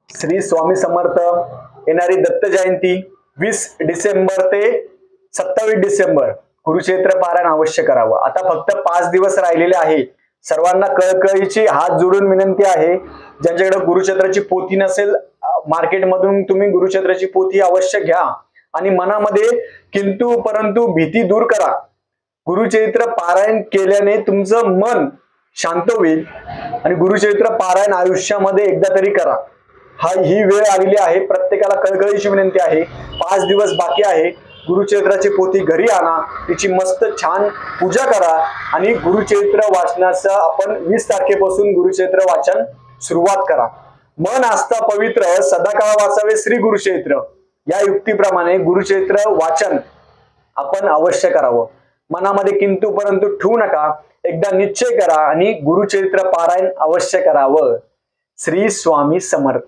श्री स्वामी समर्थ येणारी दत्त जयंती 20 डिसेंबर ते 27 डिसेंबर कुरुक्षेत्र पारायण अवश्य करावं। आता फक्त 5 दिवस राहिलेले आहे। सर्वांना कळकळीची हात जोडून विनंती आहे, ज्यांच्याकडे गुरुक्षेत्राची पोथी नसेल मार्केटमधून तुम्ही गुरुक्षेत्राची पोथी अवश्य घ्या आणि मनामध्ये किंतु परंतु भीती दूर करा। गुरुचरित्र पारायण केल्याने तुमचं मन शांत होईल आणि गुरुचरित्र पारायण आयुष्यामध्ये एकदा तरी करा। ही वेळ आलेली आहे, प्रत्येकाला कळकळीची विनंती आहे। 5 दिवस बाकी आहे। गुरुचरित्राची पोथी घरी आणा, तिची मस्त छान पूजा करा आणि गुरुचरित्र वाचनाचं आपण 20 तारखेपासून गुरुचरित्र वाचन सुरुवात करा। मन आस्था पवित्र सदाकाळ वाचावे श्री गुरुचरित्र या युक्तीप्रमाणे गुरुचरित्र वाचन आपण अवश्य करावं। मनामध्ये किंतु परंतु ठेवू नका, एकदा निश्चय करा आणि गुरुचरित्र पारायण अवश्य करावं। श्री स्वामी समर्थ।